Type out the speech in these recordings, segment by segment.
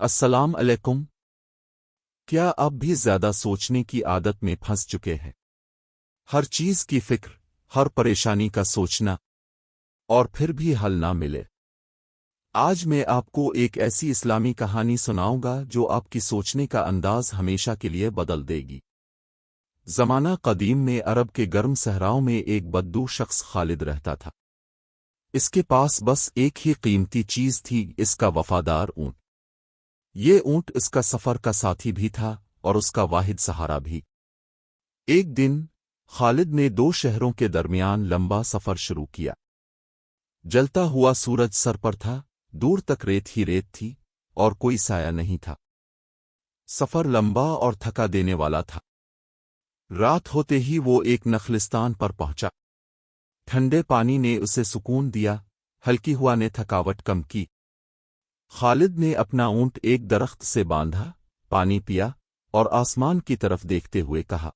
السلام علیکم۔ کیا آپ بھی زیادہ سوچنے کی عادت میں پھنس چکے ہیں؟ ہر چیز کی فکر، ہر پریشانی کا سوچنا، اور پھر بھی حل نہ ملے۔ آج میں آپ کو ایک ایسی اسلامی کہانی سناؤں گا جو آپ کی سوچنے کا انداز ہمیشہ کے لیے بدل دے گی۔ زمانہ قدیم میں عرب کے گرم صحراؤں میں ایک بدو شخص خالد رہتا تھا۔ اس کے پاس بس ایک ہی قیمتی چیز تھی، اس کا وفادار اونٹ۔ یہ اونٹ اس کا سفر کا ساتھی بھی تھا اور اس کا واحد سہارا بھی۔ ایک دن خالد نے دو شہروں کے درمیان لمبا سفر شروع کیا۔ جلتا ہوا سورج سر پر تھا، دور تک ریت ہی ریت تھی اور کوئی سایہ نہیں تھا۔ سفر لمبا اور تھکا دینے والا تھا۔ رات ہوتے ہی وہ ایک نخلستان پر پہنچا۔ ٹھنڈے پانی نے اسے سکون دیا، ہلکی ہوا نے تھکاوٹ کم کی۔ خالد نے اپنا اونٹ ایک درخت سے باندھا، پانی پیا اور آسمان کی طرف دیکھتے ہوئے کہا،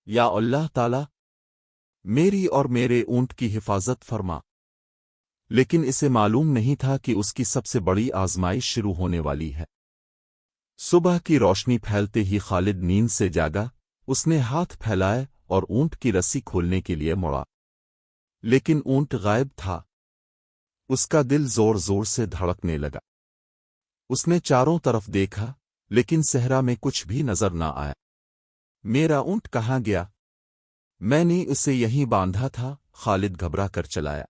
یا اللہ تعالی، میری اور میرے اونٹ کی حفاظت فرما۔ لیکن اسے معلوم نہیں تھا کہ اس کی سب سے بڑی آزمائش شروع ہونے والی ہے۔ صبح کی روشنی پھیلتے ہی خالد نیند سے جاگا۔ اس نے ہاتھ پھیلائے اور اونٹ کی رسی کھولنے کے لیے مڑا، لیکن اونٹ غائب تھا۔ اس کا دل زور زور سے دھڑکنے لگا۔ اس نے چاروں طرف دیکھا، لیکن صحرا میں کچھ بھی نظر نہ آیا۔ میرا اونٹ کہاں گیا؟ میں نے اسے یہیں باندھا تھا، خالد گھبرا کر چلایا۔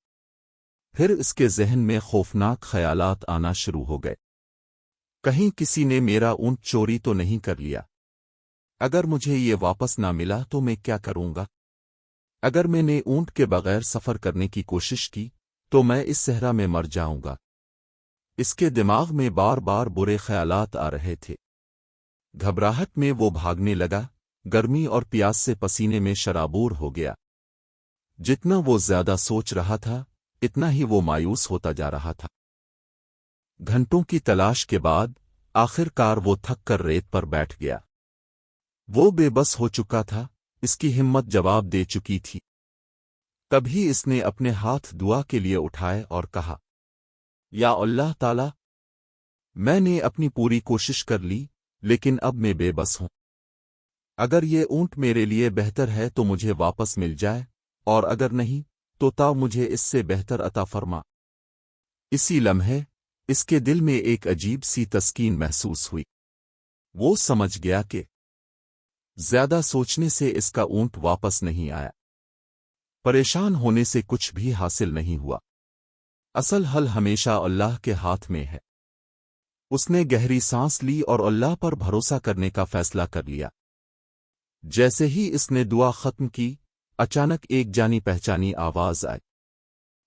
پھر اس کے ذہن میں خوفناک خیالات آنا شروع ہو گئے۔ کہیں کسی نے میرا اونٹ چوری تو نہیں کر لیا؟ اگر مجھے یہ واپس نہ ملا تو میں کیا کروں گا؟ اگر میں نے اونٹ کے بغیر سفر کرنے کی کوشش کی تو میں اس صحرا میں مر جاؤں گا۔ اس کے دماغ میں بار بار برے خیالات آ رہے تھے۔ گھبراہٹ میں وہ بھاگنے لگا، گرمی اور پیاس سے پسینے میں شرابور ہو گیا۔ جتنا وہ زیادہ سوچ رہا تھا، اتنا ہی وہ مایوس ہوتا جا رہا تھا۔ گھنٹوں کی تلاش کے بعد آخر کار وہ تھک کر ریت پر بیٹھ گیا۔ وہ بے بس ہو چکا تھا، اس کی ہمت جواب دے چکی تھی۔ تبھی اس نے اپنے ہاتھ دعا کے لیے اٹھائے اور کہا، یا اللہ تعالی، میں نے اپنی پوری کوشش کر لی، لیکن اب میں بے بس ہوں۔ اگر یہ اونٹ میرے لیے بہتر ہے تو مجھے واپس مل جائے، اور اگر نہیں تو مجھے اس سے بہتر عطا فرما۔ اسی لمحے اس کے دل میں ایک عجیب سی تسکین محسوس ہوئی۔ وہ سمجھ گیا کہ زیادہ سوچنے سے اس کا اونٹ واپس نہیں آیا۔ پریشان ہونے سے کچھ بھی حاصل نہیں ہوا۔ اصل حل ہمیشہ اللہ کے ہاتھ میں ہے۔ اس نے گہری سانس لی اور اللہ پر بھروسہ کرنے کا فیصلہ کر لیا۔ جیسے ہی اس نے دعا ختم کی، اچانک ایک جانی پہچانی آواز آئی۔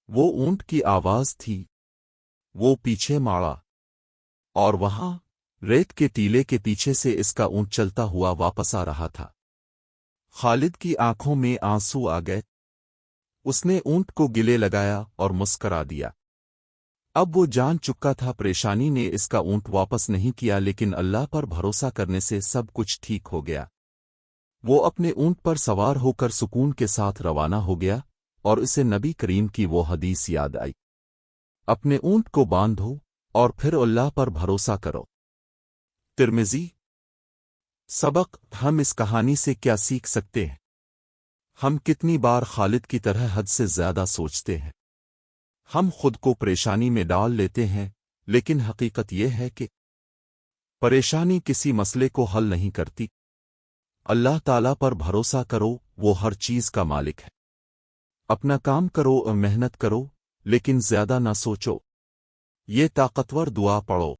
وہ اونٹ کی آواز تھی۔ وہ پیچھے مڑا، اور وہاں ریت کے ٹیلے کے پیچھے سے اس کا اونٹ چلتا ہوا واپس آ رہا تھا۔ خالد کی آنکھوں میں آنسو آ گئے۔ اس نے اونٹ کو گلے لگایا اور مسکرا دیا۔ اب وہ جان چکا تھا پریشانی نے اس کا اونٹ واپس نہیں کیا، لیکن اللہ پر بھروسہ کرنے سے سب کچھ ٹھیک ہو گیا۔ وہ اپنے اونٹ پر سوار ہو کر سکون کے ساتھ روانہ ہو گیا، اور اسے نبی کریم کی وہ حدیث یاد آئی، اپنے اونٹ کو باندھو اور پھر اللہ پر بھروسہ کرو۔ ترمذی۔ سبق: ہم اس کہانی سے کیا سیکھ سکتے ہیں؟ ہم کتنی بار خالد کی طرح حد سے زیادہ سوچتے ہیں۔ ہم خود کو پریشانی میں ڈال لیتے ہیں، لیکن حقیقت یہ ہے کہ پریشانی کسی مسئلے کو حل نہیں کرتی۔ اللہ تعالیٰ پر بھروسہ کرو، وہ ہر چیز کا مالک ہے۔ اپنا کام کرو اور محنت کرو، لیکن زیادہ نہ سوچو۔ یہ طاقتور دعا پڑھو،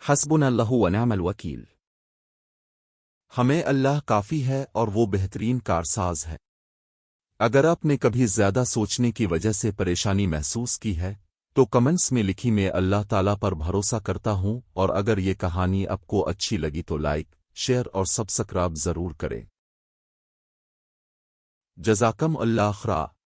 حسبنا اللہ ونعم الوکیل۔ ہمیں اللہ کافی ہے اور وہ بہترین کارساز ہے۔ اگر آپ نے کبھی زیادہ سوچنے کی وجہ سے پریشانی محسوس کی ہے تو کمنٹس میں لکھی، میں اللہ تعالیٰ پر بھروسہ کرتا ہوں، اور اگر یہ کہانی آپ کو اچھی لگی تو لائک، شیئر اور سبسکرائب ضرور کریں۔ جزاکم اللہ خیر۔